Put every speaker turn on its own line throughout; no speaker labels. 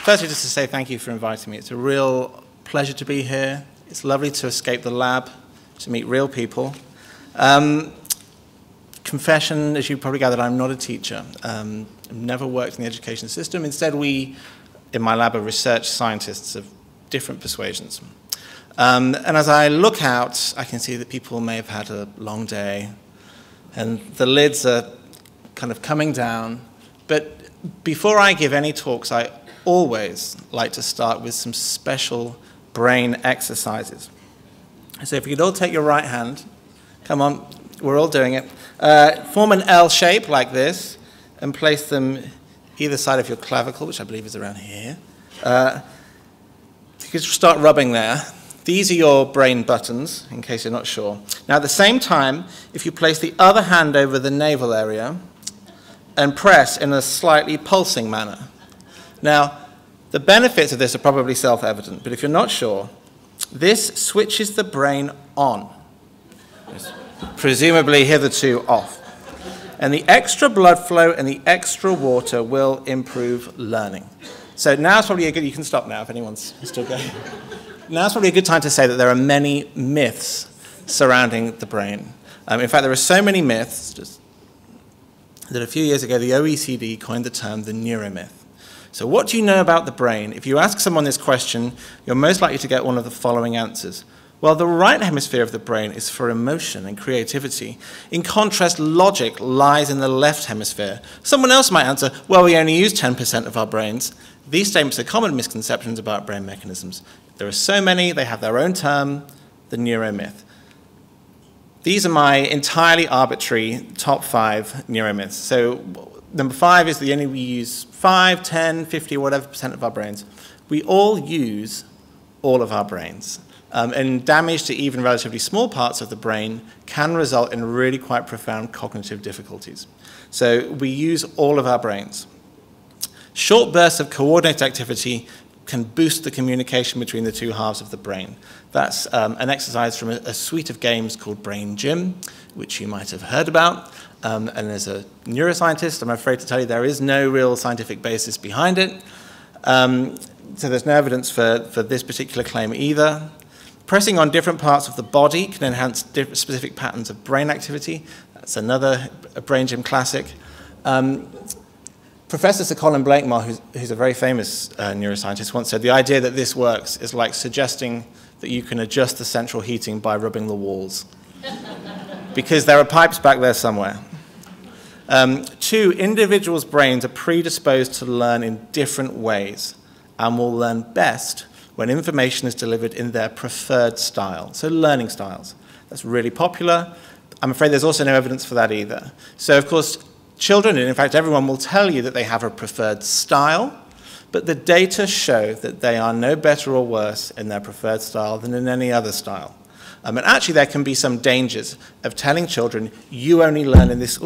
Firstly, just to say thank you for inviting me. It's a real pleasure to be here. It's lovely to escape the lab, to meet real people. Confession, as you probably gathered, I'm not a teacher. I've never worked in the education system. Instead, we, in my lab, are research scientists of different persuasions. And as I look out, I can see that people may have had a long day, and the lids are kind of coming down. But before I give any talks, I always like to start with some special brain exercises. So if you could all take your right hand, come on, we're all doing it. Form an L shape like this and place them either side of your clavicle, which I believe is around here. You could start rubbing there. These are your brain buttons, in case you're not sure. Now at the same time, if you place the other hand over the navel area and press in a slightly pulsing manner. Now, the benefits of this are probably self-evident, but if you're not sure, this switches the brain on, presumably hitherto off. And the extra blood flow and the extra water will improve learning. So now's probably a good, you can stop now if anyone's still going. Now's probably a good time to say that there are many myths surrounding the brain. In fact, there are so many myths that a few years ago the OECD coined the term the Neuro Myth. So what do you know about the brain? If you ask someone this question, you're most likely to get one of the following answers. Well, the right hemisphere of the brain is for emotion and creativity. In contrast, logic lies in the left hemisphere. Someone else might answer, well, we only use 10% of our brains. These statements are common misconceptions about brain mechanisms. There are so many, they have their own term, the Neuro Myth. These are my entirely arbitrary top 5 neuro myths. So number 5 is we use 5, 10, 50, whatever % of our brains. We all use all of our brains. And damage to even relatively small parts of the brain can result in really quite profound cognitive difficulties. So we use all of our brains. Short bursts of coordinated activity can boost the communication between the two halves of the brain. That's an exercise from a suite of games called Brain Gym, which you might have heard about. And as a neuroscientist, I'm afraid to tell you there is no real scientific basis behind it. So there's no evidence for this particular claim either. Pressing on different parts of the body can enhance specific patterns of brain activity. That's another Brain Gym classic. Professor Sir Colin Blakemore, who's a very famous neuroscientist, once said the idea that this works is like suggesting that you can adjust the central heating by rubbing the walls. Because there are pipes back there somewhere. 2, individuals' brains are predisposed to learn in different ways and will learn best when information is delivered in their preferred style. So learning styles. That's really popular. I'm afraid there's also no evidence for that either. So of course, children, and in fact everyone, will tell you that they have a preferred style, but the data show that they are no better or worse in their preferred style than in any other style. And actually there can be some dangers of telling children, you only learn in this,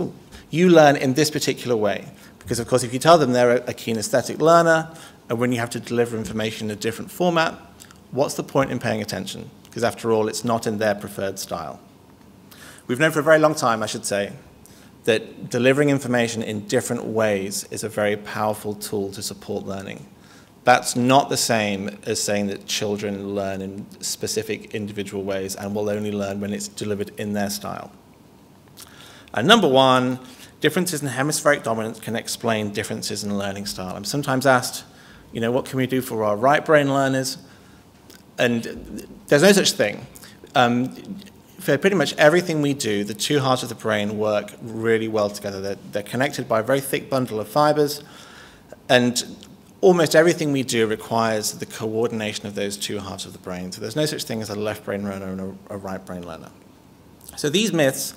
you learn in this particular way. Because of course if you tell them they're a kinesthetic learner, and when you have to deliver information in a different format, what's the point in paying attention? Because after all, it's not in their preferred style. We've known for a very long time, I should say, that delivering information in different ways is a very powerful tool to support learning. That's not the same as saying that children learn in specific individual ways and will only learn when it's delivered in their style. And number 1, differences in hemispheric dominance can explain differences in learning style. I'm sometimes asked, you know, what can we do for our right brain learners? And there's no such thing. For pretty much everything we do, the two halves of the brain work really well together. They're connected by a very thick bundle of fibers, and almost everything we do requires the coordination of those two halves of the brain. So there's no such thing as a left brain learner and a right brain learner. So these myths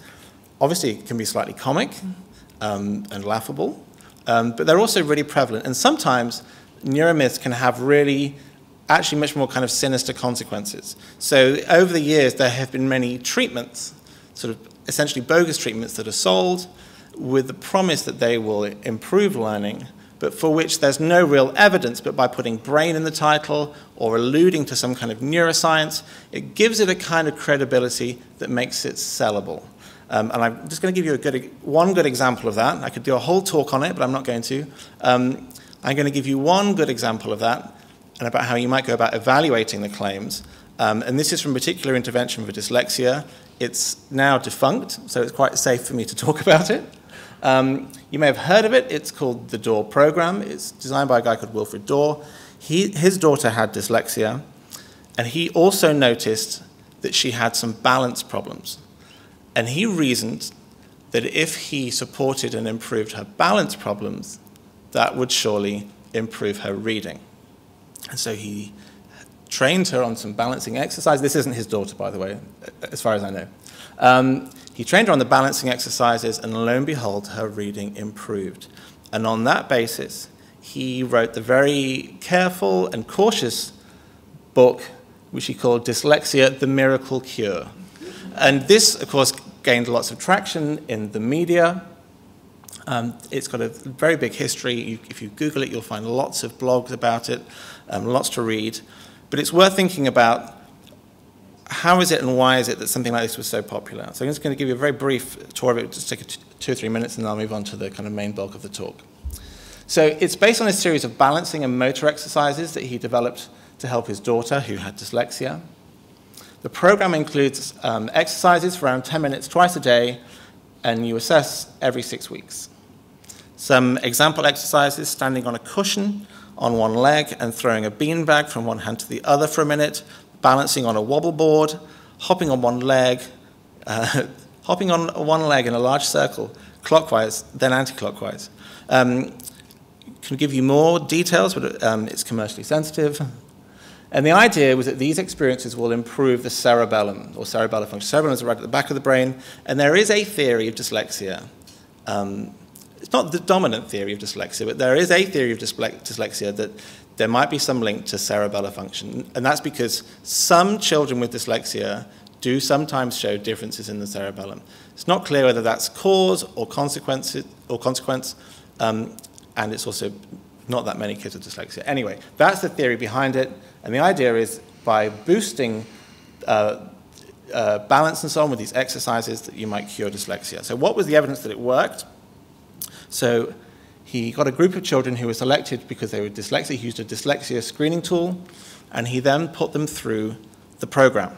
obviously can be slightly comic and laughable, but they're also really prevalent. And sometimes neuromyths can have really, actually much more kind of sinister consequences. So over the years, there have been many treatments, sort of essentially bogus treatments that are sold with the promise that they will improve learning, but for which there's no real evidence, but by putting brain in the title or alluding to some kind of neuroscience, it gives it a kind of credibility that makes it sellable. And I'm just going to give you one good example of that. I could do a whole talk on it, but I'm not going to. I'm going to give you one good example of that and about how you might go about evaluating the claims. And this is from a particular intervention for dyslexia. It's now defunct, so it's quite safe for me to talk about it. You may have heard of it. It's called the DOOR program. It's designed by a guy called Wilfred Dorr. His daughter had dyslexia, and he also noticed that she had some balance problems. And he reasoned that if he supported and improved her balance problems, that would surely improve her reading. And so he trained her on some balancing exercises. This isn't his daughter, by the way, as far as I know. He trained her on the balancing exercises, and lo and behold, her reading improved. And on that basis, he wrote the very careful and cautious book, which he called Dyslexia, The Miracle Cure. And this, of course, gained lots of traction in the media. It's got a very big history. If you Google it, you'll find lots of blogs about it, lots to read. But it's worth thinking about how is it and why is it that something like this was so popular. So I'm just going to give you a very brief tour of it, just take 2 or 3 minutes, and then I'll move on to the kind of main bulk of the talk. So it's based on a series of balancing and motor exercises that he developed to help his daughter, who had dyslexia. The program includes exercises for around 10 minutes twice a day, and you assess every 6 weeks. Some example exercises: standing on a cushion on one leg and throwing a beanbag from one hand to the other for a minute, balancing on a wobble board, hopping on one leg in a large circle, clockwise, then anti-clockwise. Can give you more details, but it's commercially sensitive. And the idea was that these experiences will improve the cerebellum, or cerebellar function. Cerebellum is right at the back of the brain, and there is a theory of dyslexia. It's not the dominant theory of dyslexia, but there is a theory of dyslexia that there might be some link to cerebellar function, and that's because some children with dyslexia do sometimes show differences in the cerebellum. It's not clear whether that's cause or consequence, and it's also not that many kids with dyslexia. Anyway, that's the theory behind it, and the idea is by boosting balance and so on with these exercises that you might cure dyslexia. So what was the evidence that it worked? So he got a group of children who were selected because they were dyslexic. He used a dyslexia screening tool, and he then put them through the program.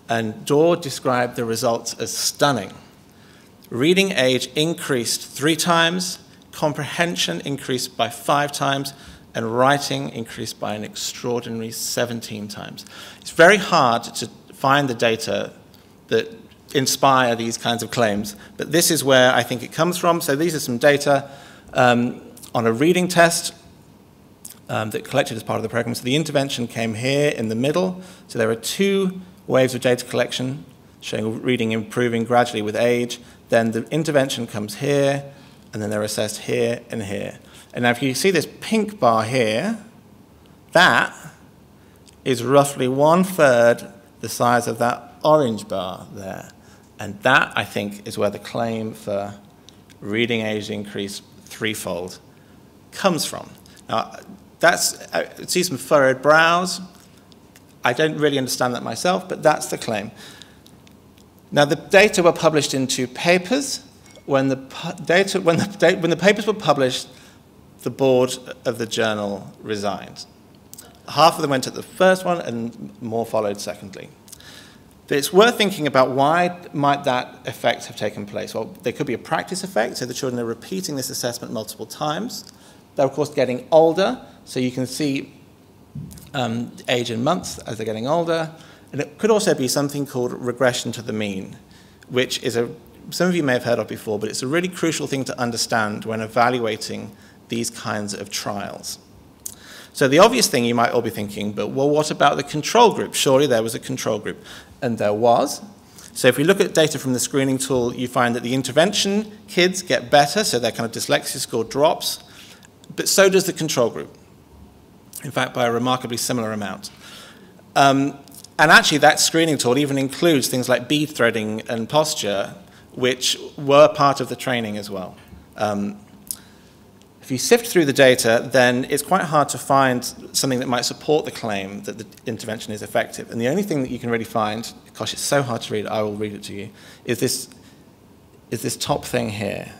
And Dorr described the results as stunning. Reading age increased 3 times, comprehension increased by 5 times, and writing increased by an extraordinary 17 times. It's very hard to find the data that inspire these kinds of claims, but this is where I think it comes from. So these are some data on a reading test that collected as part of the program. So the intervention came here in the middle. So there are 2 waves of data collection showing reading improving gradually with age. Then the intervention comes here, and then they're assessed here and here. And now if you see this pink bar here, that is roughly 1/3 the size of that orange bar there. And that, I think, is where the claim for reading age increase 3-fold comes from. Now, I see some furrowed brows. I don't really understand that myself, but that's the claim. Now, the data were published in 2 papers. When the papers were published, the board of the journal resigned. Half of them went at the first one, and more followed secondly. But it's worth thinking about why might that effect have taken place. Well, there could be a practice effect, so the children are repeating this assessment multiple times. They're, of course, getting older, so you can see age in months as they're getting older. And it could also be something called regression to the mean, which is some of you may have heard of before, but it's a really crucial thing to understand when evaluating these kinds of trials. So the obvious thing you might all be thinking, but well, what about the control group? Surely there was a control group. And there was. So if we look at data from the screening tool, you find that the intervention kids get better, so their kind of dyslexia score drops, but so does the control group. In fact, by a remarkably similar amount. And actually, that screening tool even includes things like bead threading and posture, which were part of the training as well. If you sift through the data, then it's quite hard to find something that might support the claim that the intervention is effective. And the only thing that you can really find, gosh, it's so hard to read, I will read it to you, is this top thing here.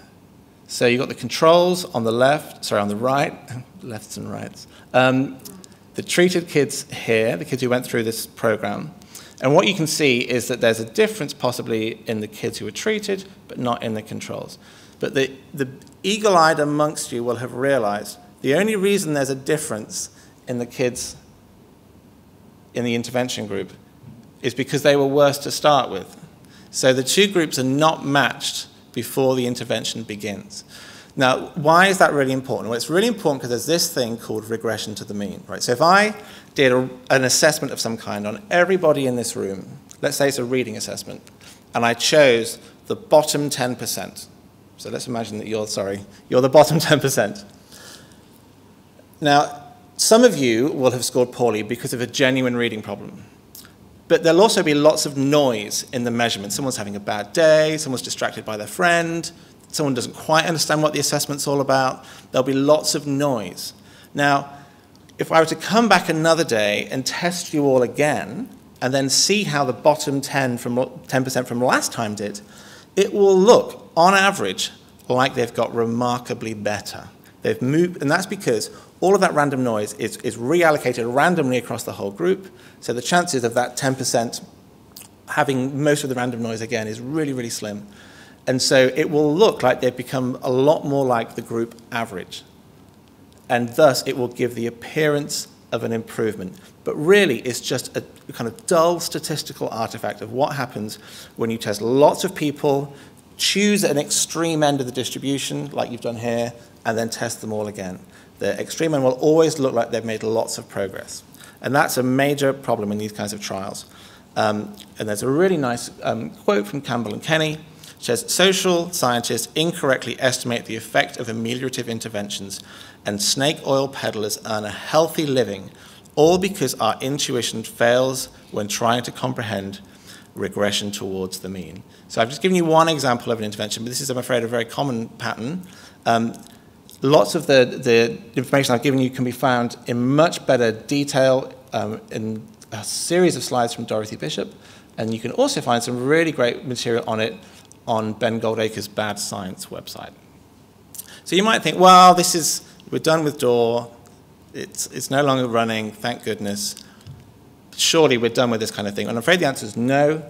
So you've got the controls on the left, sorry, on the right, lefts and rights. The treated kids here, the kids who went through this program. And what you can see is that there's a difference possibly in the kids who were treated, but not in the controls. But the eagle-eyed amongst you will have realized the only reason there's a difference in the kids in the intervention group is because they were worse to start with. So the two groups are not matched before the intervention begins. Now, why is that really important? Well, it's really important because there's this thing called regression to the mean, right? So if I did an assessment of some kind on everybody in this room, let's say it's a reading assessment, and I chose the bottom 10%. So let's imagine that you're the bottom 10%. Now, some of you will have scored poorly because of a genuine reading problem. But there'll also be lots of noise in the measurement. Someone's having a bad day, someone's distracted by their friend, someone doesn't quite understand what the assessment's all about. There'll be lots of noise. Now, if I were to come back another day and test you all again, and then see how the bottom 10% from last time did, it will look, on average, like they've got remarkably better. They've moved, and that's because all of that random noise is reallocated randomly across the whole group. So the chances of that 10% having most of the random noise again is really, really slim. And so it will look like they've become a lot more like the group average. And thus, it will give the appearance of an improvement. But really, it's just a kind of dull statistical artifact of what happens when you test lots of people, choose an extreme end of the distribution, like you've done here, and then test them all again. The extreme end will always look like they've made lots of progress. And that's a major problem in these kinds of trials. And there's a really nice quote from Campbell and Kenny. It says, social scientists incorrectly estimate the effect of ameliorative interventions, and snake oil peddlers earn a healthy living, all because our intuition fails when trying to comprehend regression towards the mean. So I've just given you one example of an intervention, but this is, I'm afraid, a very common pattern. Lots of the information I've given you can be found in much better detail in a series of slides from Dorothy Bishop, and you can also find some really great material on it on Ben Goldacre's Bad Science website. So you might think, well, we're done with DAW, it's no longer running, thank goodness. Surely we're done with this kind of thing. And I'm afraid the answer is no.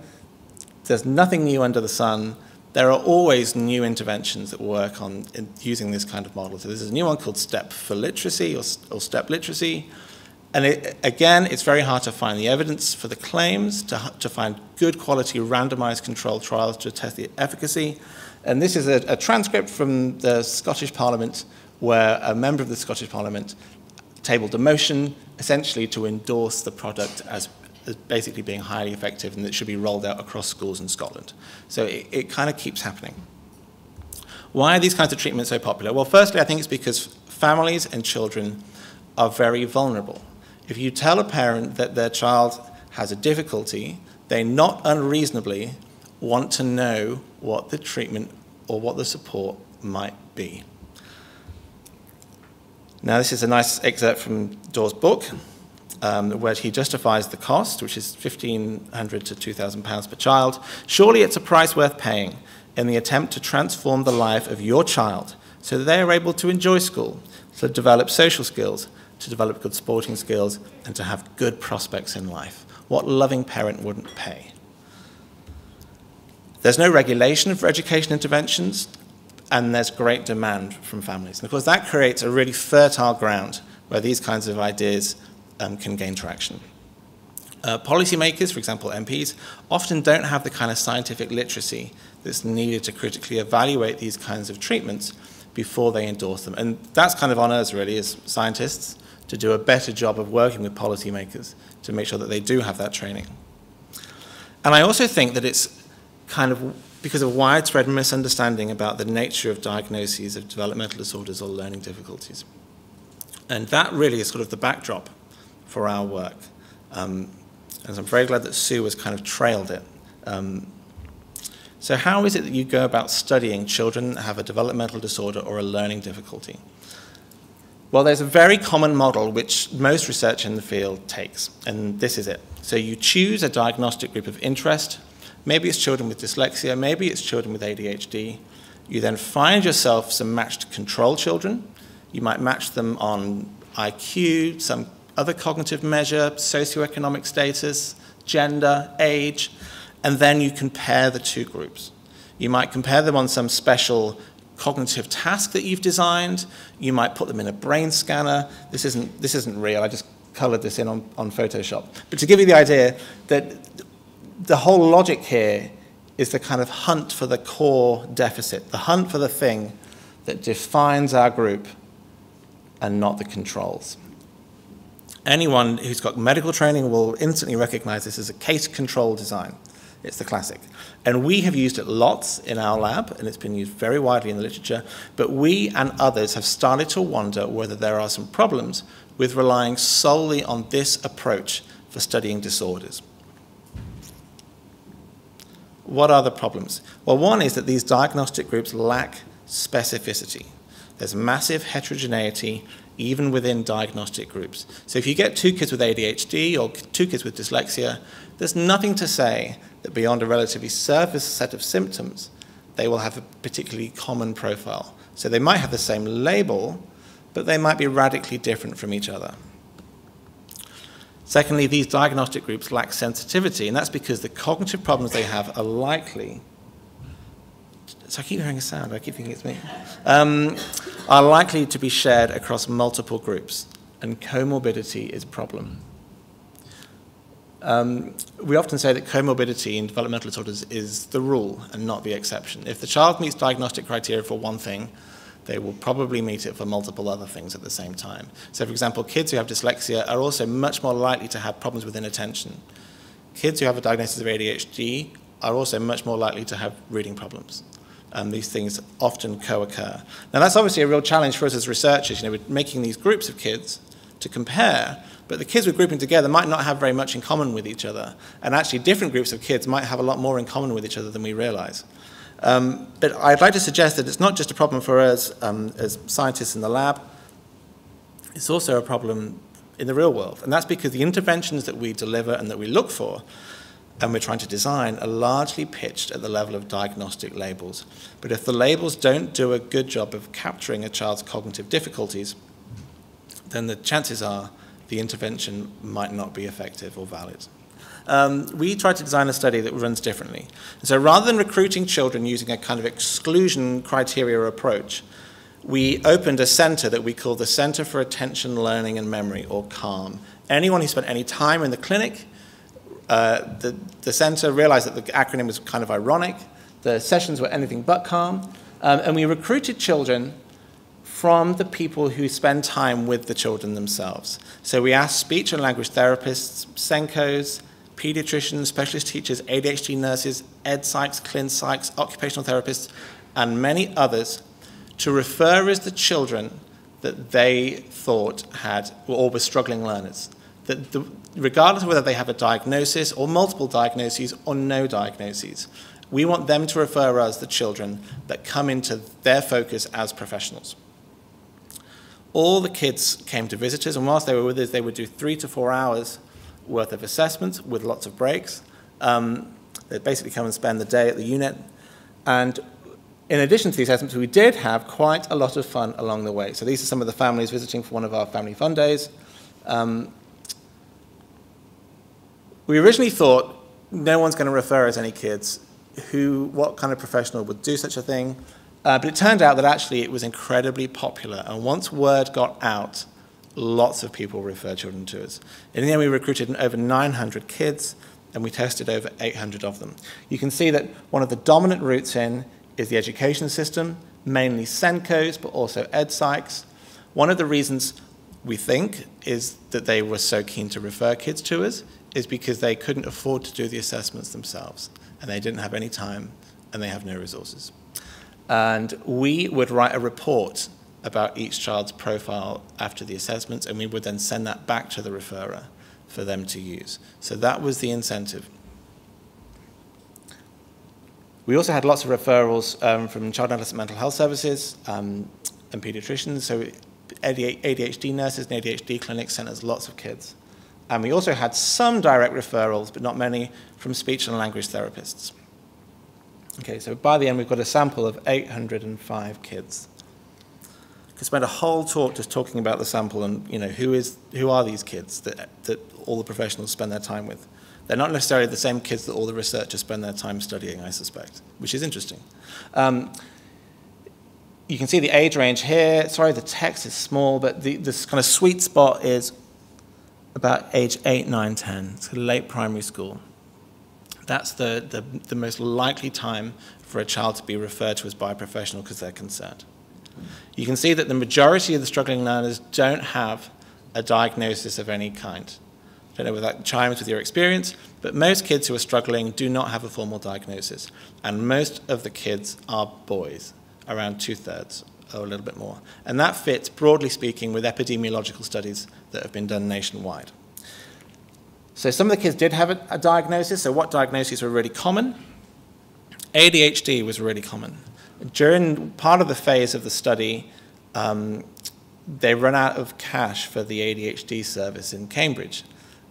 There's nothing new under the sun. There are always new interventions that work on using this kind of model. So there's a new one called STEP for Literacy, or STEP Literacy. And again, it's very hard to find the evidence for the claims, to find good quality randomized controlled trials to test the efficacy. And this is a transcript from the Scottish Parliament where a member of the Scottish Parliament tabled a motion essentially to endorse the product as basically being highly effective and that should be rolled out across schools in Scotland. So it kind of keeps happening. Why are these kinds of treatments so popular? Well, firstly, I think it's because families and children are very vulnerable. If you tell a parent that their child has a difficulty, they not unreasonably want to know what the treatment or what the support might be. Now, this is a nice excerpt from Dawes' book, where he justifies the cost, which is £1,500 to £2,000 per child. Surely it's a price worth paying in the attempt to transform the life of your child so that they are able to enjoy school, to develop social skills, to develop good sporting skills, and to have good prospects in life. What loving parent wouldn't pay? There's no regulation for education interventions, and there's great demand from families. And of course, that creates a really fertile ground where these kinds of ideas can gain traction. Policymakers, for example MPs, often don't have the kind of scientific literacy that's needed to critically evaluate these kinds of treatments before they endorse them. And that's kind of on us, really, as scientists, to do a better job of working with policymakers to make sure that they do have that training. And I also think that it's kind of because of widespread misunderstanding about the nature of diagnoses of developmental disorders or learning difficulties. And that really is sort of the backdrop for our work. And I'm very glad that Sue has kind of trailed it. So how is it that you go about studying children that have a developmental disorder or a learning difficulty? Well, there's a very common model which most research in the field takes, and this is it. So you choose a diagnostic group of interest. Maybe it's children with dyslexia, maybe it's children with ADHD, You then find yourself some matched control children. You might match them on IQ, some other cognitive measure, socioeconomic status, gender, age, and then you compare the two groups. You might compare them on some special cognitive task that you've designed. You might put them in a brain scanner. This isn't real. I just colored this in on Photoshop. But to give you the idea that the whole logic here is the kind of hunt for the core deficit, the hunt for the thing that defines our group and not the controls. Anyone who's got medical training will instantly recognize this as a case control design. It's the classic. And we have used it lots in our lab, and it's been used very widely in the literature, but we and others have started to wonder whether there are some problems with relying solely on this approach for studying disorders. What are the problems? Well, one is that these diagnostic groups lack specificity. There's massive heterogeneity even within diagnostic groups. So if you get 2 kids with ADHD or 2 kids with dyslexia, there's nothing to say that beyond a relatively surface set of symptoms, they will have a particularly common profile. So they might have the same label, but they might be radically different from each other. Secondly, these diagnostic groups lack sensitivity, and that's because the cognitive problems they have are likely, so I keep hearing a sound, I keep thinking it's me, are likely to be shared across multiple groups, and comorbidity is a problem. We often say that comorbidity in developmental disorders is the rule and not the exception. If the child meets diagnostic criteria for one thing, they will probably meet it for multiple other things at the same time. So, for example, kids who have dyslexia are also much more likely to have problems with inattention. Kids who have a diagnosis of ADHD are also much more likely to have reading problems. These things often co-occur. Now, that's obviously a real challenge for us as researchers. You know, we're making these groups of kids to compare, but the kids we're grouping together might not have very much in common with each other. And actually, different groups of kids might have a lot more in common with each other than we realize. But I'd like to suggest that it's not just a problem for us as scientists in the lab, it's also a problem in the real world. And that's because the interventions that we deliver and that we look for and we're trying to design are largely pitched at the level of diagnostic labels. But if the labels don't do a good job of capturing a child's cognitive difficulties, then the chances are the intervention might not be effective or valid. We tried to design a study that runs differently. And so rather than recruiting children using a kind of exclusion criteria approach, we opened a center that we call the Center for Attention, Learning and Memory, or CALM. Anyone who spent any time in the clinic, the center realized that the acronym was kind of ironic. The sessions were anything but calm. And we recruited children from the people who spend time with the children themselves. So we asked speech and language therapists, SENCOs, pediatricians, specialist teachers, ADHD nurses, ed psychs, clin psychs, occupational therapists, and many others to refer as the children that they thought had or were struggling learners. Regardless of whether they have a diagnosis or multiple diagnoses or no diagnoses, we want them to refer us the children that come into their focus as professionals. All the kids came to visit us, and whilst they were with us, they would do 3 to 4 hours worth of assessments with lots of breaks. They'd basically come and spend the day at the unit. And in addition to the assessments, we did have quite a lot of fun along the way. So these are some of the families visiting for one of our family fun days. We originally thought no one's going to refer us any kids. What kind of professional would do such a thing? But it turned out that actually it was incredibly popular. And once word got out, lots of people referred children to us. In the end, we recruited over 900 kids, and we tested over 800 of them. You can see that one of the dominant routes in is the education system, mainly SENCOs, but also ed psychs. One of the reasons we think is that they were so keen to refer kids to us is because they couldn't afford to do the assessments themselves, and they didn't have any time, and they have no resources. And we would write a report about each child's profile after the assessments, and we would then send that back to the referrer for them to use. So that was the incentive. We also had lots of referrals from child and adolescent mental health services and pediatricians. So ADHD nurses and ADHD clinics sent us lots of kids. And we also had some direct referrals, but not many, from speech and language therapists. Okay, so by the end, we've got a sample of 805 kids. I could spend a whole talk just talking about the sample and, who are these kids that all the professionals spend their time with. They're not necessarily the same kids that all the researchers spend their time studying, I suspect, which is interesting. You can see the age range here. Sorry, the text is small, but this kind of sweet spot is about age 8, 9, 10. It's late primary school. That's the most likely time for a child to be referred to as by a professional because they're concerned. You can see that the majority of the struggling learners don't have a diagnosis of any kind. I don't know whether that chimes with your experience, but most kids who are struggling do not have a formal diagnosis. And most of the kids are boys, around 2/3 or a little bit more. And that fits, broadly speaking, with epidemiological studies that have been done nationwide. So some of the kids did have a diagnosis. So what diagnoses were really common? ADHD was really common. During part of the phase of the study, they ran out of cash for the ADHD service in Cambridge.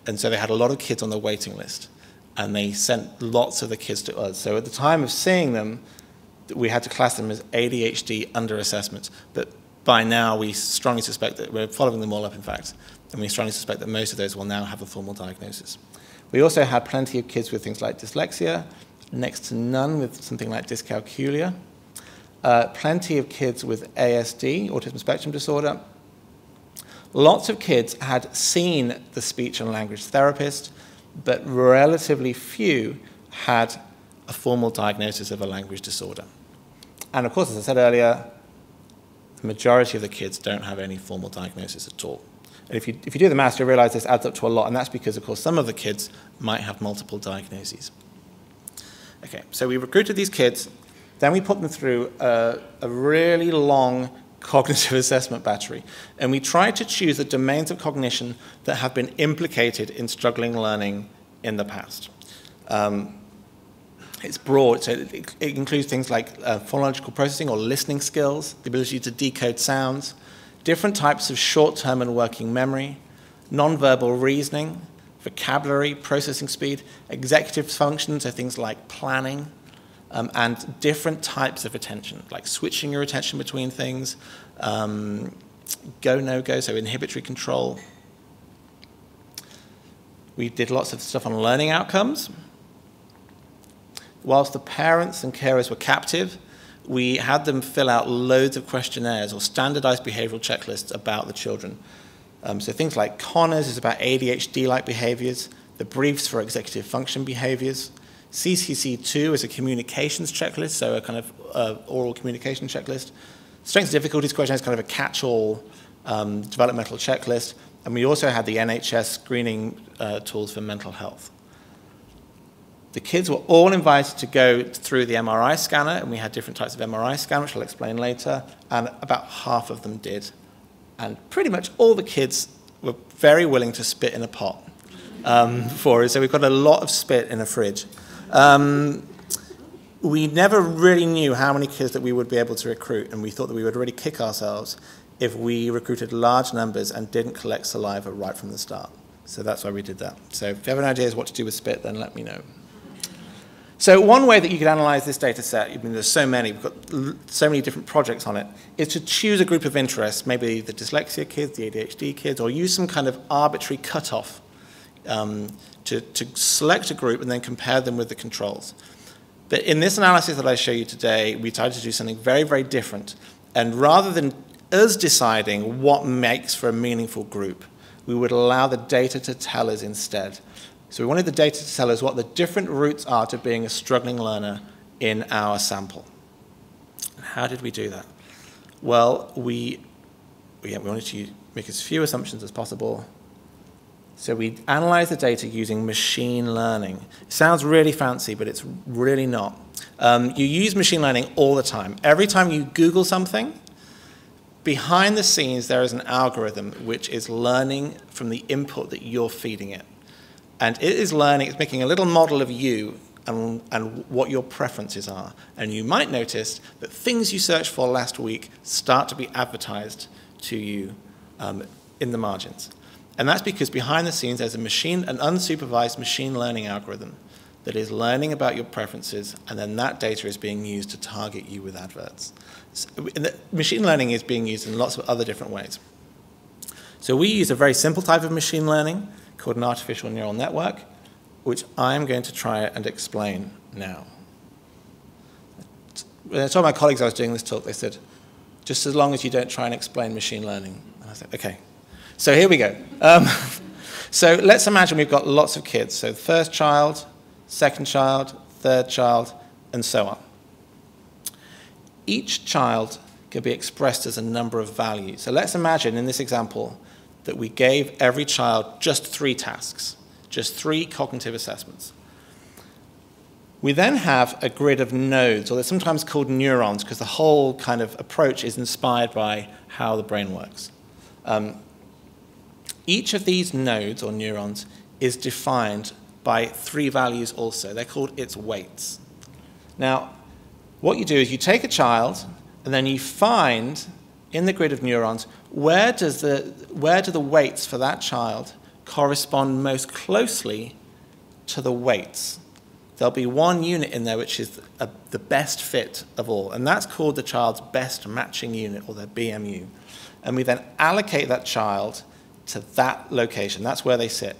And so they had a lot of kids on the waiting list. And they sent lots of the kids to us. So at the time of seeing them, we had to class them as ADHD under assessment. But by now, we strongly suspect that we're following them all up, in fact. And we strongly suspect that most of those will now have a formal diagnosis. We also had plenty of kids with things like dyslexia, next to none with something like dyscalculia, plenty of kids with ASD, autism spectrum disorder. Lots of kids had seen the speech and language therapist, but relatively few had a formal diagnosis of a language disorder. And of course, as I said earlier, the majority of the kids don't have any formal diagnosis at all. And if you do the math, you'll realize this adds up to a lot, and that's because, of course, some of the kids might have multiple diagnoses. Okay, so we recruited these kids, then we put them through a really long cognitive assessment battery, and we tried to choose the domains of cognition that have been implicated in struggling learning in the past. It's broad, so it includes things like phonological processing or listening skills, the ability to decode sounds, different types of short-term and working memory, nonverbal reasoning, vocabulary, processing speed, executive functions, so things like planning, and different types of attention, like switching your attention between things, go, no-go, so inhibitory control. We did lots of stuff on learning outcomes. Whilst the parents and carers were captive, we had them fill out loads of questionnaires or standardized behavioral checklists about the children. So things like Connors is about ADHD-like behaviors, the briefs for executive function behaviors. CCC2 is a communications checklist, so a kind of oral communication checklist. Strengths and difficulties questionnaire is kind of a catch-all developmental checklist. And we also had the NHS screening tools for mental health. The kids were all invited to go through the MRI scanner, and we had different types of MRI scanner, which I'll explain later, and about half of them did. And pretty much all the kids were very willing to spit in a pot for us, so we've got a lot of spit in a fridge. We never really knew how many kids that we would be able to recruit, and we thought that we would really kick ourselves if we recruited large numbers and didn't collect saliva right from the start. So that's why we did that. So if you have any ideas what to do with spit, then let me know. So one way that you could analyze this data set, I mean, there's so many, we've got so many different projects on it, is to choose a group of interests, maybe the dyslexia kids, the ADHD kids, or use some kind of arbitrary cutoff to select a group and then compare them with the controls. But in this analysis that I show you today, we tried to do something very, very different. And rather than us deciding what makes for a meaningful group, we would allow the data to tell us instead. So we wanted the data to tell us what the different routes are to being a struggling learner in our sample. How did we do that? Well, we wanted to make as few assumptions as possible. So we analyzed the data using machine learning. It sounds really fancy, but it's really not. You use machine learning all the time. Every time you Google something, behind the scenes there is an algorithm which is learning from the input that you're feeding it. And it is learning, it's making a little model of you and what your preferences are. And you might notice that things you searched for last week start to be advertised to you in the margins. And that's because behind the scenes there's an unsupervised machine learning algorithm that is learning about your preferences, and then that data is being used to target you with adverts. So, machine learning is being used in lots of other different ways. So we use a very simple type of machine learning called an artificial neural network, which I'm going to try and explain now. When I told my colleagues I was doing this talk, they said, just as long as you don't try and explain machine learning. And I said, okay. So here we go. So let's imagine we've got lots of kids. So the first child, second child, third child, and so on. Each child can be expressed as a number of values. So let's imagine in this example that we gave every child just 3 tasks, just 3 cognitive assessments. We then have a grid of nodes, or they're sometimes called neurons, because the whole kind of approach is inspired by how the brain works. Each of these nodes, or neurons, is defined by 3 values also. They're called its weights. Now, what you do is you take a child, and then you find, in the grid of neurons, where do the weights for that child correspond most closely to the weights. There'll be one unit in there which is the best fit of all, and that's called the child's best matching unit, or their BMU. And we then allocate that child to that location. That's where they sit.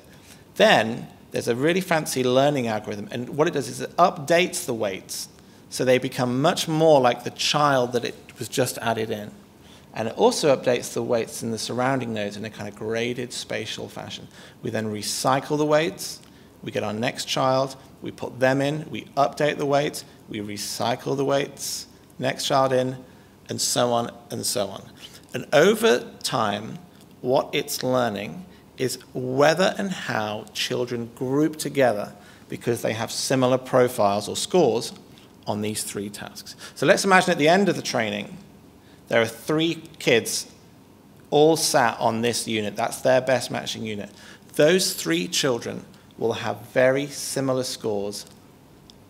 Then there's a really fancy learning algorithm, and what it does is it updates the weights so they become much more like the child that it was just added in. And it also updates the weights in the surrounding nodes in a kind of graded spatial fashion. We then recycle the weights, we get our next child, we put them in, we update the weights, we recycle the weights, next child in, and so on and so on. And over time, what it's learning is whether and how children group together because they have similar profiles or scores on these 3 tasks. So let's imagine at the end of the training, there are 3 kids all sat on this unit. That's their best matching unit. Those 3 children will have very similar scores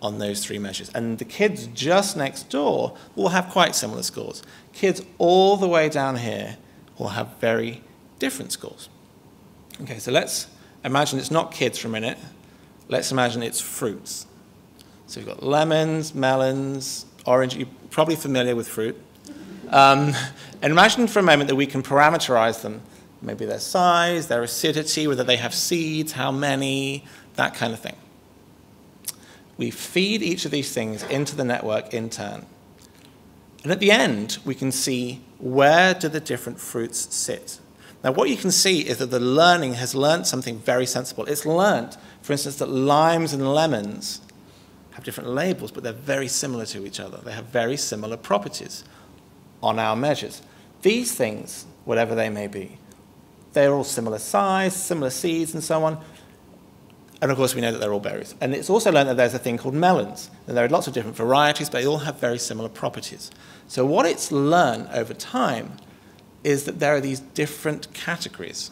on those 3 measures. And the kids just next door will have quite similar scores. Kids all the way down here will have very different scores. Okay, so let's imagine it's not kids for a minute. Let's imagine it's fruits. So we've got lemons, melons, orange. You're probably familiar with fruit. And imagine for a moment that we can parameterize them. Maybe their size, their acidity, whether they have seeds, how many, that kind of thing. We feed each of these things into the network in turn. And at the end, we can see where do the different fruits sit. Now, what you can see is that the learning has learned something very sensible. It's learned, for instance, that limes and lemons have different labels, but they're very similar to each other. They have very similar properties on our measures. These things, whatever they may be, they're all similar size, similar seeds, and so on. And of course, we know that they're all berries. And it's also learned that there's a thing called melons. And there are lots of different varieties, but they all have very similar properties. So what it's learned over time is that there are these different categories.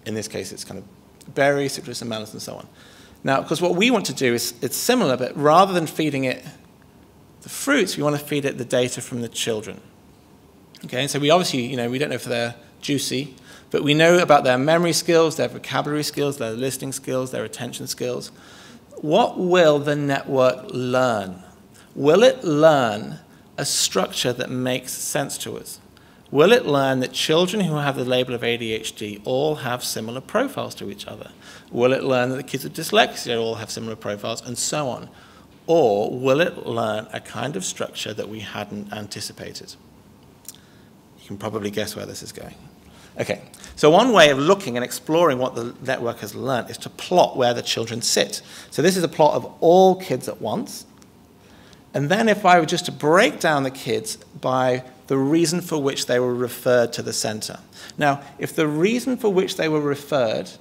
In this case, it's kind of berries, citrus, and melons, and so on. Now, because what we want to do is, it's similar, but rather than feeding it the fruits, we want to feed it the data from the children. Okay, and so we obviously, we don't know if they're juicy, but we know about their memory skills, their vocabulary skills, their listening skills, their attention skills. What will the network learn? Will it learn a structure that makes sense to us? Will it learn that children who have the label of ADHD all have similar profiles to each other? Will it learn that the kids with dyslexia all have similar profiles, and so on? Or will it learn a kind of structure that we hadn't anticipated? You can probably guess where this is going. Okay, so one way of looking and exploring what the network has learned is to plot where the children sit. So this is a plot of all kids at once. And then if I were just to break down the kids by the reason for which they were referred to the center. Now, if the reason for which they were referred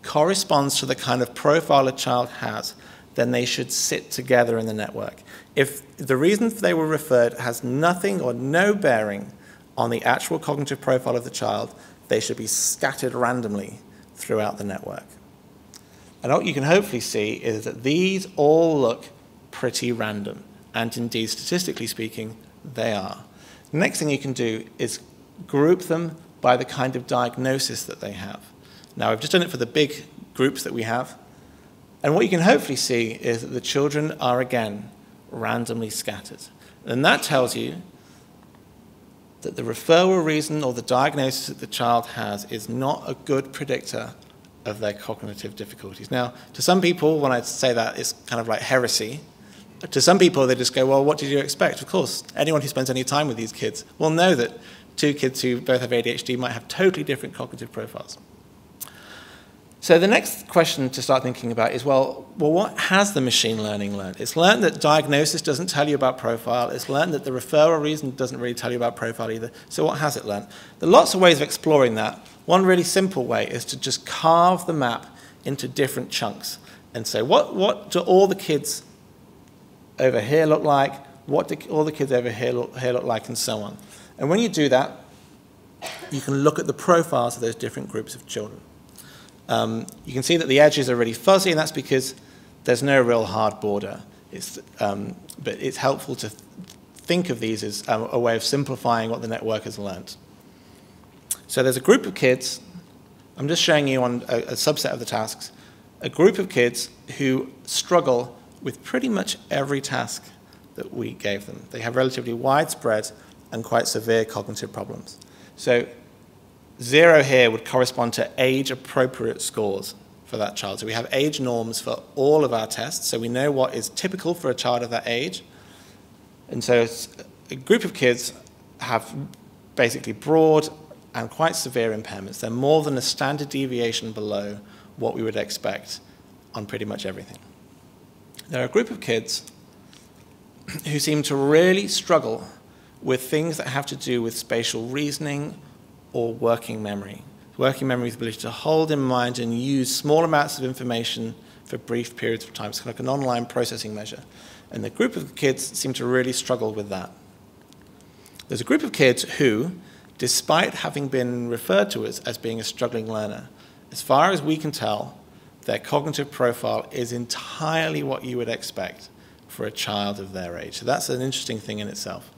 corresponds to the kind of profile a child has, then they should sit together in the network. If the reason they were referred has nothing or no bearing on the actual cognitive profile of the child, they should be scattered randomly throughout the network. And what you can hopefully see is that these all look pretty random, and indeed, statistically speaking, they are. The next thing you can do is group them by the kind of diagnosis that they have. Now, I've just done it for the big groups that we have. And what you can hopefully see is that the children are, again, randomly scattered. And that tells you that the referral reason or the diagnosis that the child has is not a good predictor of their cognitive difficulties. Now, to some people, when I say that, it's kind of like heresy. To some people, they just go, well, what did you expect? Of course, anyone who spends any time with these kids will know that two kids who both have ADHD might have totally different cognitive profiles. So the next question to start thinking about is, well, what has the machine learning learned? It's learned that diagnosis doesn't tell you about profile. It's learned that the referral reason doesn't really tell you about profile either. So what has it learned? There are lots of ways of exploring that. One really simple way is to just carve the map into different chunks and say, what do all the kids over here look like? What do all the kids over here look like, and so on. And when you do that, you can look at the profiles of those different groups of children. You can see that the edges are really fuzzy, and that's because there's no real hard border. But it's helpful to think of these as a way of simplifying what the network has learned. So there's a group of kids. I'm just showing you on a subset of the tasks, a group of kids who struggle with pretty much every task that we gave them. They have relatively widespread and quite severe cognitive problems. So 0 here would correspond to age-appropriate scores for that child. So we have age norms for all of our tests, so we know what is typical for a child of that age. And so a group of kids have basically broad and quite severe impairments. They're more than a standard deviation below what we would expect on pretty much everything. There are a group of kids who seem to really struggle with things that have to do with spatial reasoning or working memory. Working memory is the ability to hold in mind and use small amounts of information for brief periods of time. It's kind of like an online processing measure. And the group of kids seem to really struggle with that. There's a group of kids who, despite having been referred to as being a struggling learner, as far as we can tell, their cognitive profile is entirely what you would expect for a child of their age. So that's an interesting thing in itself.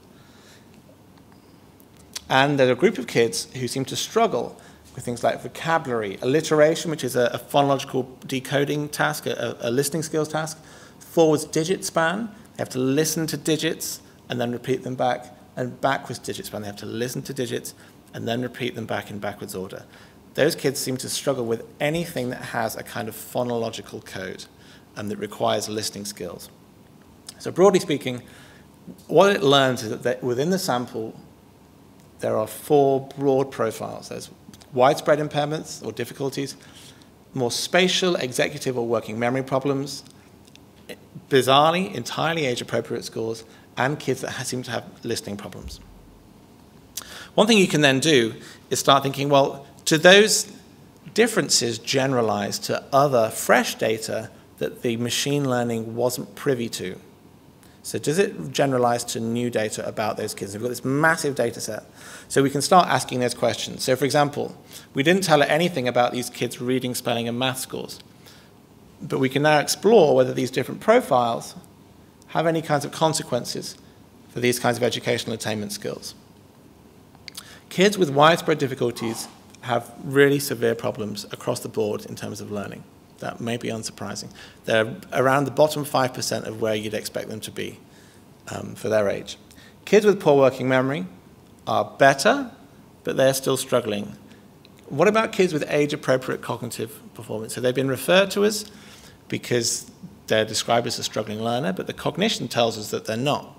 And there's a group of kids who seem to struggle with things like vocabulary, alliteration, which is a phonological decoding task, a listening skills task, forwards digit span. They have to listen to digits and then repeat them back, and backwards digit span. They have to listen to digits and then repeat them back in backwards order. Those kids seem to struggle with anything that has a kind of phonological code and that requires listening skills. So broadly speaking, what it learns is that within the sample, there are 4 broad profiles. There's widespread impairments or difficulties, more spatial, executive, or working memory problems, bizarrely, entirely age-appropriate scores, and kids that seem to have listening problems. One thing you can then do is start thinking, well, do those differences generalize to other fresh data that the machine learning wasn't privy to? So does it generalize to new data about those kids? We've got this massive data set. So we can start asking those questions. So for example, we didn't tell it anything about these kids' reading, spelling, and math scores. But we can now explore whether these different profiles have any kinds of consequences for these kinds of educational attainment skills. Kids with widespread difficulties have really severe problems across the board in terms of learning. That may be unsurprising. They're around the bottom 5% of where you'd expect them to be for their age. Kids with poor working memory are better, but they're still struggling. What about kids with age-appropriate cognitive performance? So they've been referred to us because they're described as a struggling learner, but the cognition tells us that they're not,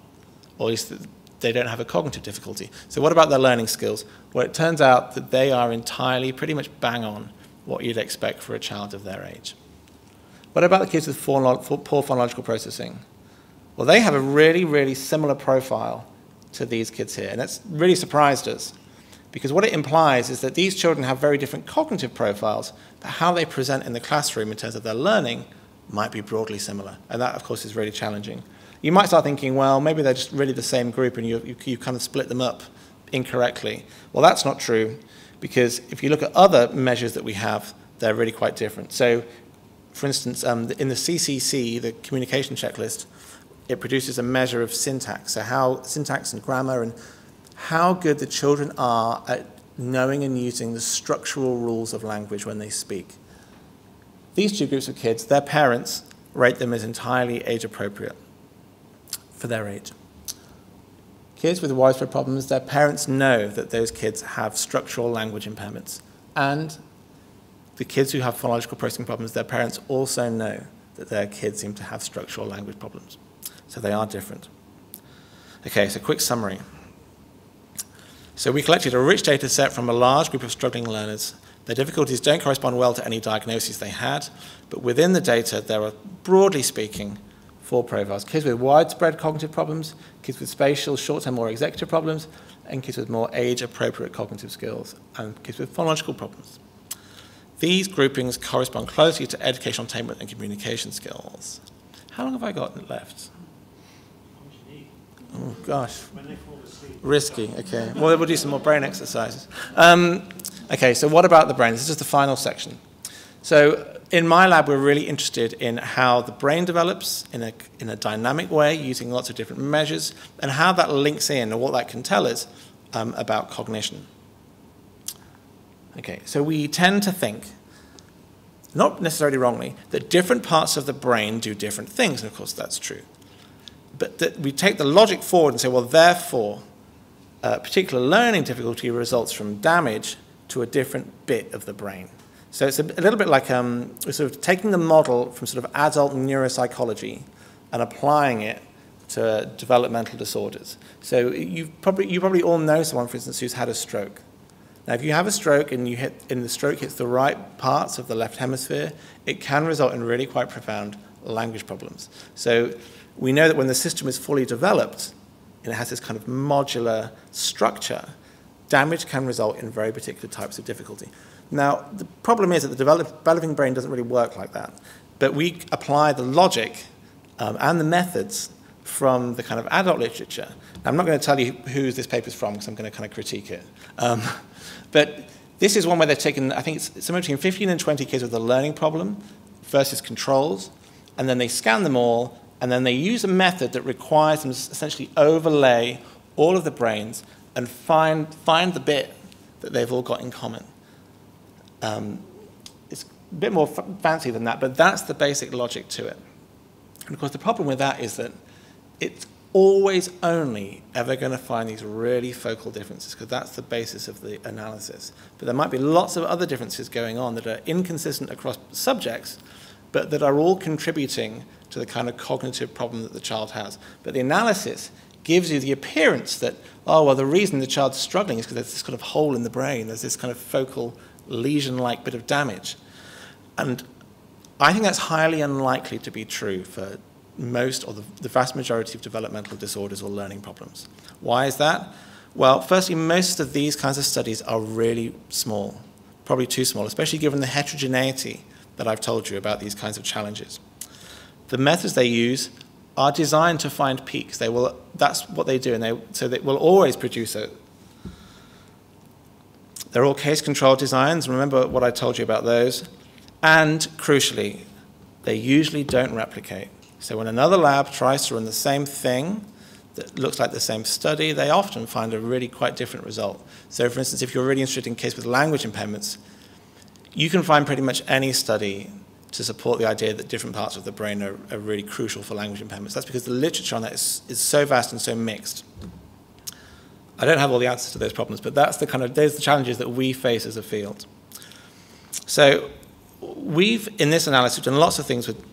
or at least that they don't have a cognitive difficulty. So what about their learning skills? Well, it turns out that they are entirely, pretty much bang on what you'd expect for a child of their age. What about the kids with poor phonological processing? Well, they have a really, really similar profile to these kids here, and that's really surprised us, because what it implies is that these children have very different cognitive profiles, but how they present in the classroom in terms of their learning might be broadly similar, and that, of course, is really challenging. You might start thinking, well, maybe they're just really the same group, and you kind of split them up incorrectly. Well, that's not true, because if you look at other measures that we have, they're really quite different. So, for instance, in the CCC, the communication checklist, it produces a measure of syntax, so how syntax and grammar and how good the children are at knowing and using the structural rules of language when they speak. these two groups of kids, their parents rate them as entirely age-appropriate for their age. Kids with widespread problems, their parents know that those kids have structural language impairments. And the kids who have phonological processing problems, their parents also know that their kids seem to have structural language problems. So they are different. Okay, so quick summary. So we collected a rich data set from a large group of struggling learners. Their difficulties don't correspond well to any diagnoses they had, but within the data, there are, broadly speaking, 4 profiles. Kids with widespread cognitive problems, kids with spatial, short-term, or executive problems, and kids with more age-appropriate cognitive skills, and kids with phonological problems. These groupings correspond closely to educational attainment and communication skills. How long have I got left? Oh, gosh. Risky, okay. Well, we'll do some more brain exercises. Okay, so what about the brain? This is the final section. So in my lab, we're really interested in how the brain develops in a dynamic way, using lots of different measures, and how that links in, or what that can tell us about cognition. Okay, so we tend to think, not necessarily wrongly, that different parts of the brain do different things, and of course that's true. But that we take the logic forward and say, well, therefore, particular learning difficulty results from damage to a different bit of the brain. So it's a little bit like we're sort of taking the model from sort of adult neuropsychology and applying it to developmental disorders. So you probably all know someone, for instance, who's had a stroke. Now, if you have a stroke and the stroke hits the right parts of the left hemisphere, it can result in really quite profound language problems. So we know that when the system is fully developed and it has this kind of modular structure, damage can result in very particular types of difficulty. Now, the problem is that the developing brain doesn't really work like that. But we apply the logic and the methods from the kind of adult literature. Now, I'm not going to tell you who this paper is from because I'm going to kind of critique it. But this is one where they've taken, I think it's somewhere between 15 and 20 kids with a learning problem versus controls, and then they scan them all, and then they use a method that requires them to essentially overlay all of the brains and find the bit that they've all got in common. It's a bit more fancy than that, but that's the basic logic to it. And of course, the problem with that is that it's always only ever going to find these really focal differences, because that's the basis of the analysis. But there might be lots of other differences going on that are inconsistent across subjects, but that are all contributing to the kind of cognitive problem that the child has. But the analysis gives you the appearance that, oh, well, the reason the child's struggling is because there's this kind of hole in the brain, there's this kind of focal lesion-like bit of damage. And I think that's highly unlikely to be true for most or the vast majority of developmental disorders or learning problems. Why is that? Well, firstly, most of these kinds of studies are really small, probably too small, especially given the heterogeneity that I've told you about these kinds of challenges. The methods they use are designed to find peaks. That's what they do, and so they will always produce it. They're all case-controlled designs. Remember what I told you about those. And crucially, they usually don't replicate. So when another lab tries to run the same thing that looks like the same study, they often find a really quite different result. So for instance, if you're really interested in kids with language impairments, you can find pretty much any study to support the idea that different parts of the brain are really crucial for language impairments. That's because the literature on that is so vast and so mixed. I don't have all the answers to those problems, but those are the challenges that we face as a field. So we've, in this analysis, done lots of things with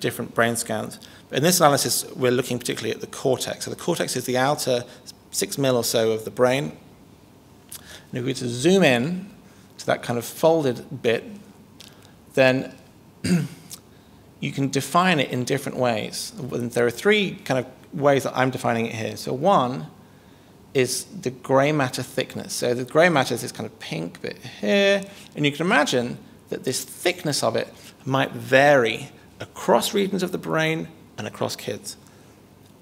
different brain scans. But in this analysis, we're looking particularly at the cortex. So the cortex is the outer 6 mil or so of the brain. And if we were to zoom in to that kind of folded bit, then you can define it in different ways. There are 3 kind of ways that I'm defining it here. So one is the gray matter thickness. So the gray matter is this kind of pink bit here, and you can imagine that this thickness of it might vary across regions of the brain and across kids.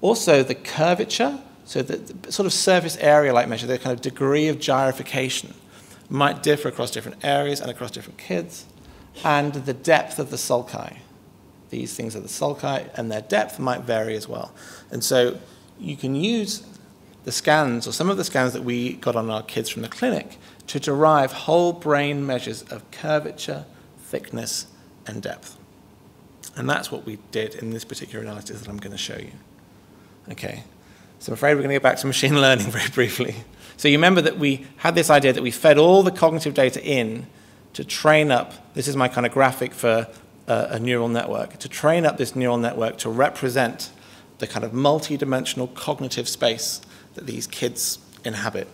Also, the curvature, so the sort of surface area-like measure, the kind of degree of gyrification, might differ across different areas and across different kids. And the depth of the sulci. These things are the sulci, and their depth might vary as well. And so you can use the scans, or some of the scans that we got on our kids from the clinic, to derive whole brain measures of curvature, thickness, and depth. And that's what we did in this particular analysis that I'm going to show you. Okay, so I'm afraid we're going to go back to machine learning very briefly. So you remember that we had this idea that we fed all the cognitive data in to train up, this is my kind of graphic for a neural network, to train up this neural network to represent the kind of multi-dimensional cognitive space that these kids inhabit.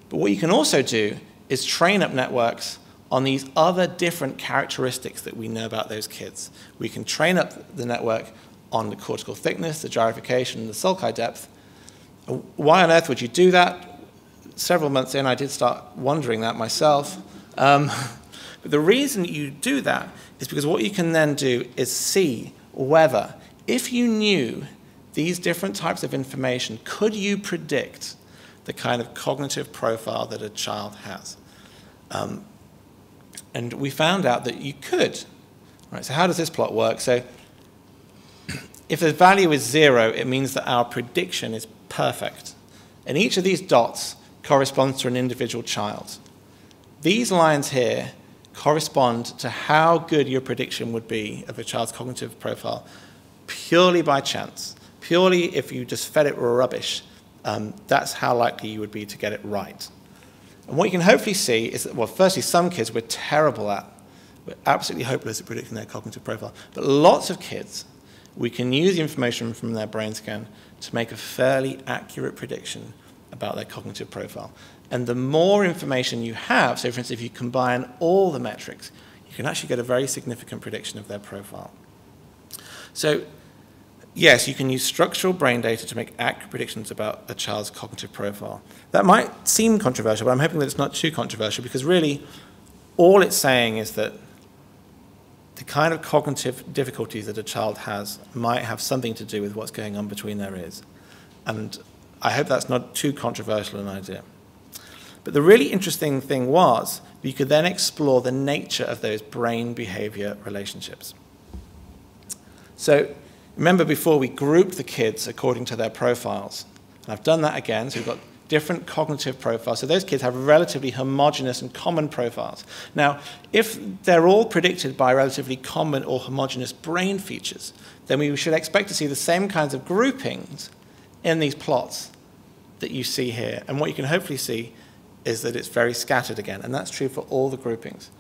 But what you can also do is train up networks on these other different characteristics that we know about those kids. We can train up the network on the cortical thickness, the gyrification, and the sulci depth. Why on earth would you do that? Several months in, I did start wondering that myself. But the reason you do that is because what you can then do is see whether, if you knew these different types of information, could you predict the kind of cognitive profile that a child has? And we found out that you could. Right, so how does this plot work? So if the value is 0, it means that our prediction is perfect. And each of these dots corresponds to an individual child. These lines here correspond to how good your prediction would be of a child's cognitive profile purely by chance. Purely if you just fed it rubbish, that's how likely you would be to get it right. And what you can hopefully see is that, well, firstly, some kids we're terrible at. We're absolutely hopeless at predicting their cognitive profile. But lots of kids, we can use the information from their brain scan to make a fairly accurate prediction about their cognitive profile. And the more information you have, so for instance, if you combine all the metrics, you can actually get a very significant prediction of their profile. So yes, you can use structural brain data to make accurate predictions about a child's cognitive profile. That might seem controversial, but I'm hoping that it's not too controversial, because really all it's saying is that the kind of cognitive difficulties that a child has might have something to do with what's going on between their ears. And I hope that's not too controversial an idea. But the really interesting thing was you could then explore the nature of those brain behavior relationships. So remember before we grouped the kids according to their profiles. And I've done that again, so we've got different cognitive profiles. So those kids have relatively homogeneous and common profiles. Now, if they're all predicted by relatively common or homogeneous brain features, then we should expect to see the same kinds of groupings in these plots that you see here. And what you can hopefully see is that it's very scattered again. And that's true for all the groupings.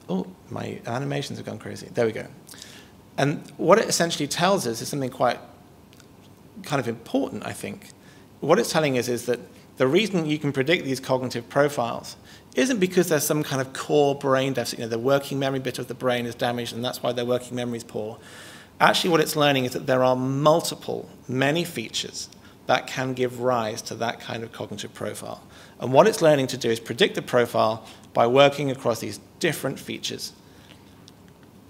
Oh, my animations have gone crazy. There we go. And what it essentially tells us is something quite kind of important, I think. What it's telling us is that the reason you can predict these cognitive profiles isn't because there's some kind of core brain deficit. You know, the working memory bit of the brain is damaged, and that's why their working memory is poor. Actually, what it's learning is that there are many features that can give rise to that kind of cognitive profile. And what it's learning to do is predict the profile by working across these different features.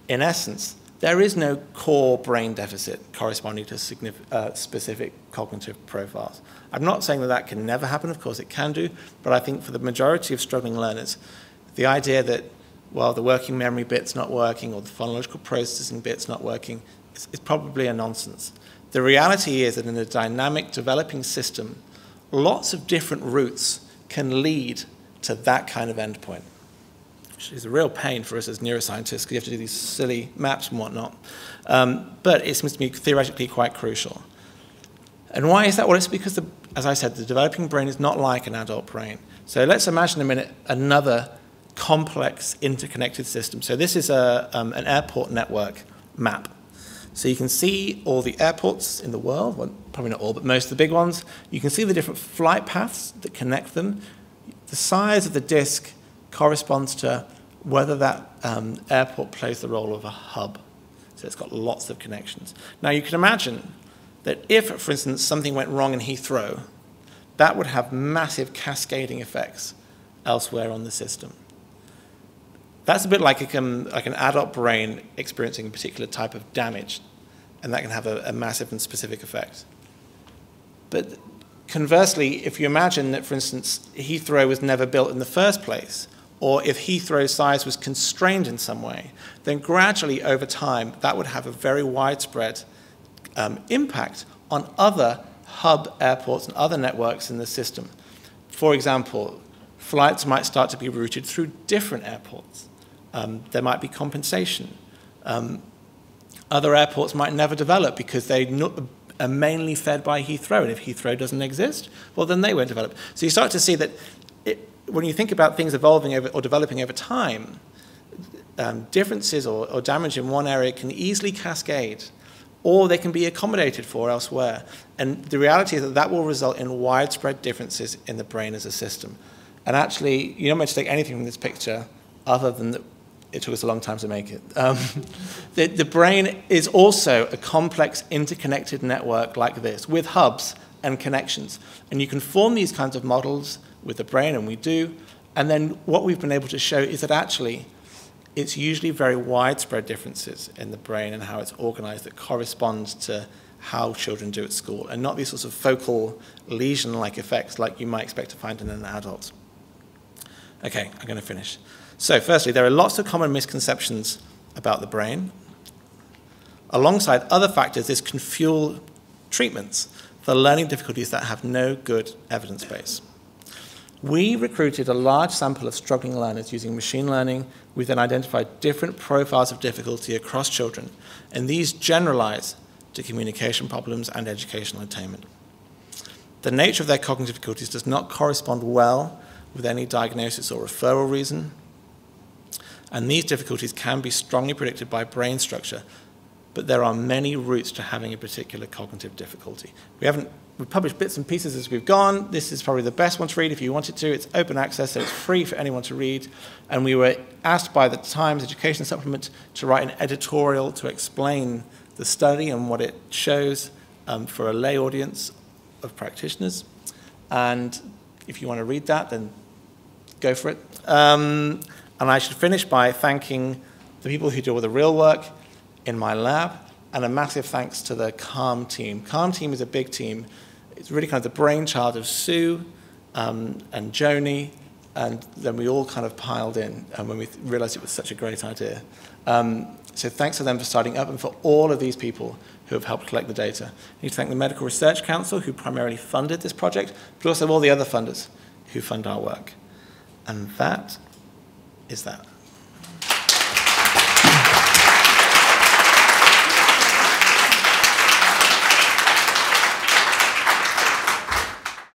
In essence, there is no core brain deficit corresponding to specific cognitive profiles. I'm not saying that that can never happen. Of course, it can do. But I think for the majority of struggling learners, the idea that, well, the working memory bit's not working or the phonological processing bit's not working is probably a nonsense. The reality is that in a dynamic developing system, lots of different routes can lead to that kind of endpoint, which is a real pain for us as neuroscientists because you have to do these silly maps and whatnot. But it seems to me theoretically quite crucial. And why is that? Well, it's because, as I said, the developing brain is not like an adult brain. So let's imagine a minute another complex interconnected system. So this is an airport network map. So you can see all the airports in the world, well, probably not all, but most of the big ones. You can see the different flight paths that connect them. The size of the disk corresponds to whether that airport plays the role of a hub. So it's got lots of connections. Now you can imagine that if, for instance, something went wrong in Heathrow, that would have massive cascading effects elsewhere on the system. That's a bit like an adult brain experiencing a particular type of damage, and that can have a massive and specific effect. But conversely, if you imagine that, for instance, Heathrow was never built in the first place, or if Heathrow's size was constrained in some way, then gradually over time, that would have a very widespread impact on other hub airports and other networks in the system. For example, flights might start to be routed through different airports. There might be compensation. Other airports might never develop because they are mainly fed by Heathrow, and if Heathrow doesn't exist, well, then they won't develop. So you start to see that when you think about things evolving or developing over time, differences or damage in one area can easily cascade, or they can be accommodated for elsewhere. And the reality is that that will result in widespread differences in the brain as a system. And actually, you don't meant to take anything from this picture other than that it took us a long time to make it. The brain is also a complex interconnected network like this with hubs and connections. And you can form these kinds of models with the brain, and we do. And then what we've been able to show is that actually it's usually very widespread differences in the brain and how it's organized that corresponds to how children do at school, and not these sorts of focal lesion-like effects like you might expect to find in an adult. Okay, I'm going to finish. So firstly, there are lots of common misconceptions about the brain. Alongside other factors, this can fuel treatments for learning difficulties that have no good evidence base. We recruited a large sample of struggling learners using machine learning. We then identified different profiles of difficulty across children, and these generalize to communication problems and educational attainment. The nature of their cognitive difficulties does not correspond well with any diagnosis or referral reason, and these difficulties can be strongly predicted by brain structure, but there are many routes to having a particular cognitive difficulty. We've published bits and pieces as we've gone. This is probably the best one to read if you wanted to. It's open access, so it's free for anyone to read. And we were asked by the Times Education Supplement to write an editorial to explain the study and what it shows for a lay audience of practitioners. And if you want to read that, then go for it. And I should finish by thanking the people who do all the real work in my lab, and a massive thanks to the CALM team. CALM team is a big team. It's really kind of the brainchild of Sue and Joni, and then we all kind of piled in when we realized it was such a great idea. So thanks to them for starting up, and for all of these people who have helped collect the data. I need to thank the Medical Research Council, who primarily funded this project, but also all the other funders who fund our work. And that is that.